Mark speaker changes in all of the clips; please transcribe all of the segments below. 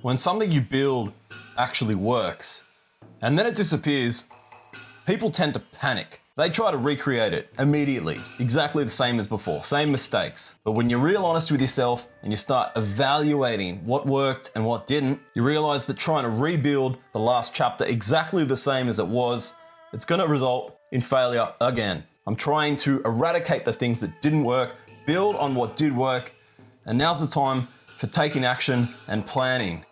Speaker 1: When something you build actually works and then it disappears, people tend to panic. They try to recreate it immediately, exactly the same as before, same mistakes. But when you're real honest with yourself and you start evaluating what worked and what didn't, you realize that trying to rebuild the last chapter exactly the same as it was, it's gonna result in failure again. I'm trying to eradicate the things that didn't work, build on what did work, and now's the time for taking action and planning.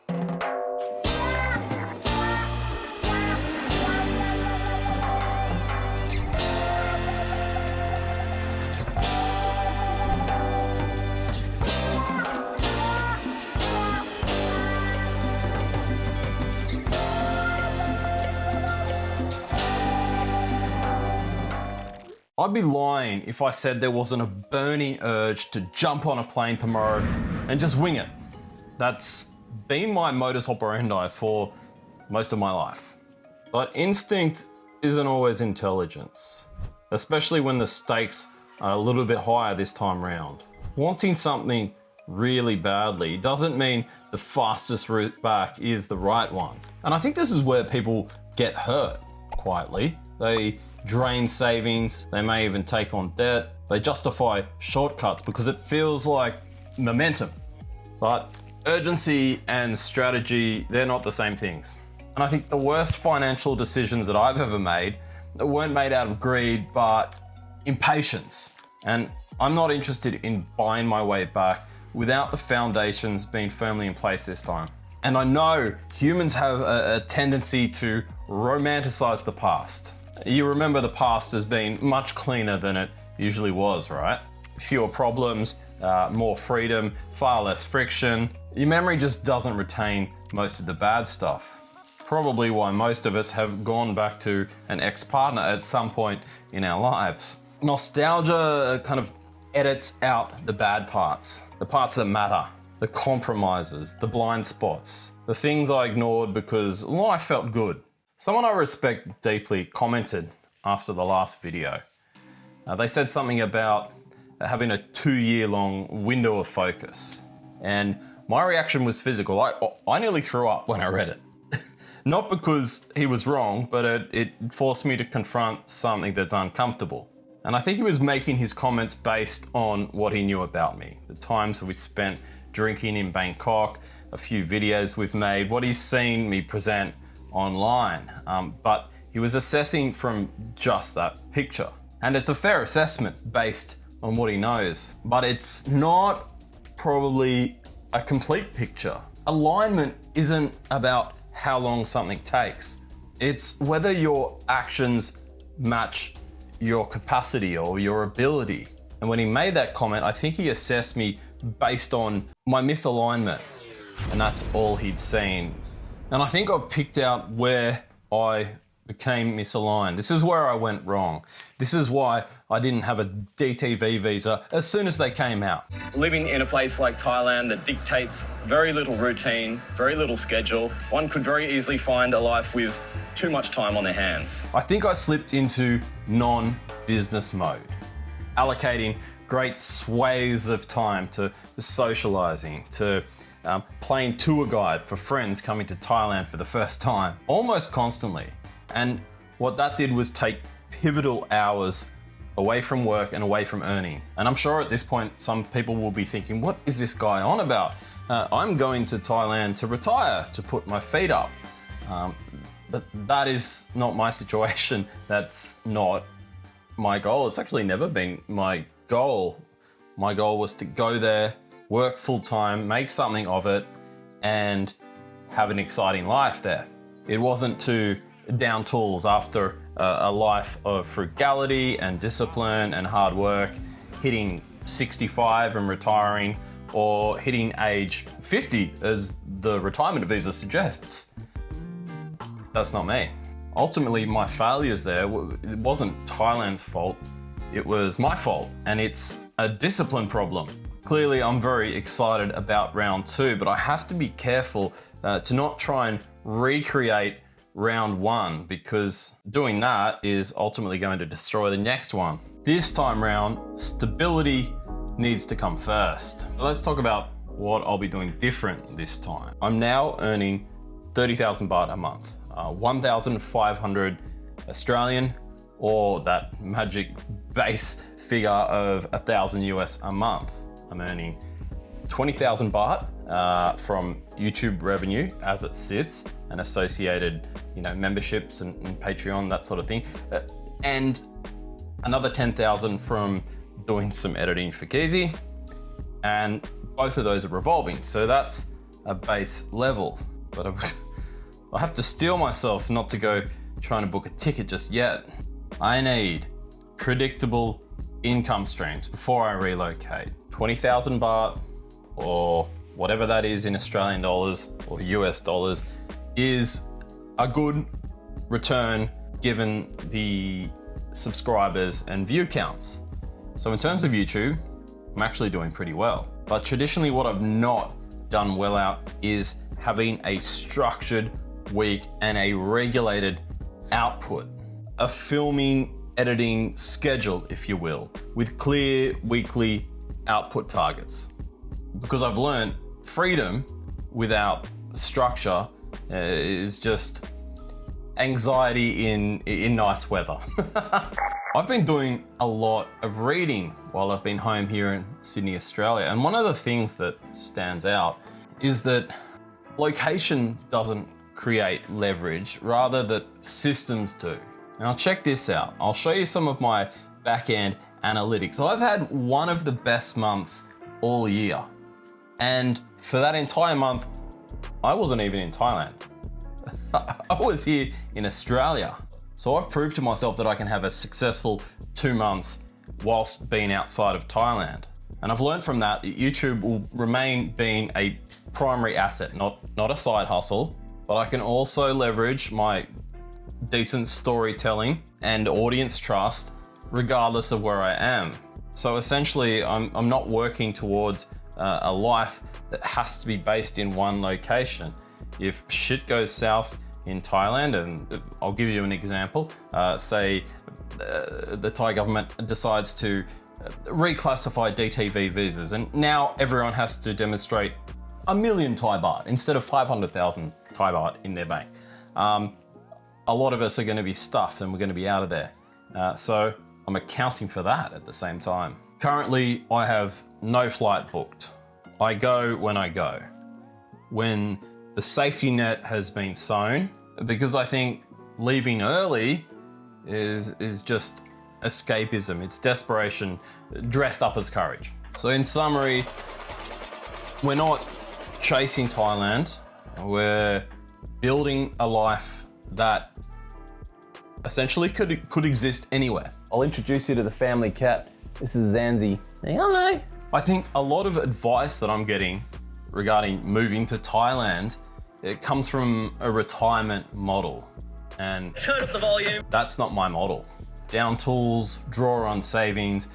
Speaker 1: I'd be lying if I said there wasn't a burning urge to jump on a plane tomorrow and just wing it. That's been my modus operandi for most of my life. But instinct isn't always intelligence, especially when the stakes are a little bit higher this time round. Wanting something really badly doesn't mean the fastest route back is the right one. And I think this is where people get hurt quietly. They drain savings, they may even take on debt. They justify shortcuts because it feels like momentum. But urgency and strategy, they're not the same things. And I think the worst financial decisions that I've ever made weren't made out of greed, but impatience. And I'm not interested in buying my way back without the foundations being firmly in place this time. And I know humans have a tendency to romanticize the past. You remember the past as being much cleaner than it usually was, right? Fewer problems, more freedom, far less friction. Your memory just doesn't retain most of the bad stuff. Probably why most of us have gone back to an ex-partner at some point in our lives. Nostalgia kind of edits out the bad parts, the parts that matter, the compromises, the blind spots, the things I ignored because life felt good. Someone I respect deeply commented after the last video. They said something about having a 2-year-long window of focus. And my reaction was physical. I nearly threw up when I read it. Not because he was wrong, but it forced me to confront something that's uncomfortable. And I think he was making his comments based on what he knew about me. The times we spent drinking in Bangkok, a few videos we've made, what he's seen me present online, but he was assessing from just that picture. And it's a fair assessment based on what he knows, but it's not probably a complete picture. Alignment isn't about how long something takes. It's whether your actions match your capacity or your ability. And when he made that comment, I think he assessed me based on my misalignment, and that's all he'd seen. And I think I've picked out where I became misaligned. This is where I went wrong. This is why I didn't have a DTV visa as soon as they came out.
Speaker 2: Living in a place like Thailand that dictates very little routine, very little schedule, one could very easily find a life with too much time on their hands.
Speaker 1: I think I slipped into non-business mode, allocating great swathes of time to socializing, to playing tour guide for friends coming to Thailand for the first time, almost constantly. And what that did was take pivotal hours away from work and away from earning. And I'm sure at this point, some people will be thinking, what is this guy on about? I'm going to Thailand to retire, to put my feet up. But that is not my situation. That's not my goal. It's actually never been my goal. My goal was to go there, work full time, make something of it, and have an exciting life there. It wasn't to down tools after a life of frugality and discipline and hard work, hitting 65 and retiring, or hitting age 50 as the retirement visa suggests. That's not me. Ultimately, my failures there, it wasn't Thailand's fault, it was my fault, and it's a discipline problem. Clearly, I'm very excited about round 2, but I have to be careful to not try and recreate round 1, because doing that is ultimately going to destroy the next one. This time round, stability needs to come first. Let's talk about what I'll be doing different this time. I'm now earning 30,000 baht a month, 1,500 Australian, or that magic base figure of 1,000 US a month. I'm earning 20,000 baht from YouTube revenue as it sits, and associated, memberships and Patreon, that sort of thing, and another 10,000 from doing some editing for Keezy, and both of those are revolving. So that's a base level, but I have to steel myself not to go trying to book a ticket just yet. I need predictable income streams before I relocate. 20,000 baht, or whatever that is in Australian dollars or US dollars, is a good return given the subscribers and view counts. So in terms of YouTube, I'm actually doing pretty well. But traditionally what I've not done well out is having a structured week and a regulated output. A filming, editing schedule, if you will, with clear weekly output targets. Because I've learned freedom without structure is just anxiety in nice weather. I've been doing a lot of reading while I've been home here in Sydney, Australia. And one of the things that stands out is that location doesn't create leverage, rather that systems do. Now check this out. I'll show you some of my back-end analytics. So I've had one of the best months all year. And for that entire month, I wasn't even in Thailand. I was here in Australia. So I've proved to myself that I can have a successful 2 months whilst being outside of Thailand. And I've learned from that YouTube will remain being a primary asset, not a side hustle, but I can also leverage my decent storytelling and audience trust regardless of where I am. So essentially, I'm not working towards a life that has to be based in one location. If shit goes south in Thailand, and I'll give you an example, say the Thai government decides to reclassify DTV visas, and now everyone has to demonstrate 1 million Thai baht instead of 500,000 Thai baht in their bank. A lot of us are going to be stuffed and we're going to be out of there. So I'm accounting for that at the same time. Currently, I have no flight booked. I go when I go. When the safety net has been sown, because I think leaving early is just escapism. It's desperation dressed up as courage. So in summary, we're not chasing Thailand. We're building a life that essentially could exist anywhere. I'll introduce you to the family cat. This is Zanzi. Hello. I think a lot of advice that I'm getting regarding moving to Thailand, it comes from a retirement model. And turn up the volume. That's not my model. Down tools, draw on savings,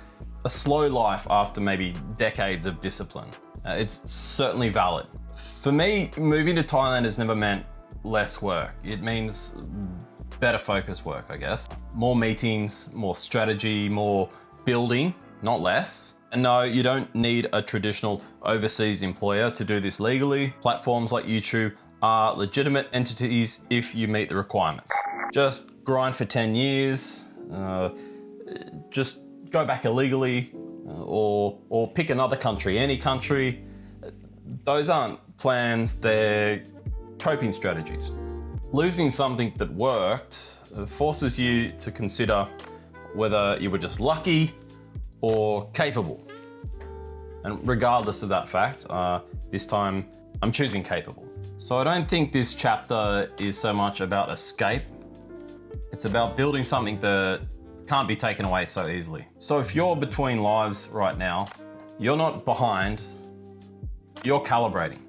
Speaker 1: a slow life after maybe decades of discipline. It's certainly valid. For me, moving to Thailand has never meant less work. It means better focus work, I guess. More meetings, more strategy, more building, not less. And no, you don't need a traditional overseas employer to do this legally. Platforms like YouTube are legitimate entities if you meet the requirements. Just grind for 10 years, just go back illegally, or pick another country, any country. Those aren't plans, they're coping strategies. Losing something that worked forces you to consider whether you were just lucky or capable. And regardless of that fact, this time I'm choosing capable. So I don't think this chapter is so much about escape. It's about building something that can't be taken away so easily. So if you're between lives right now, you're not behind, you're calibrating.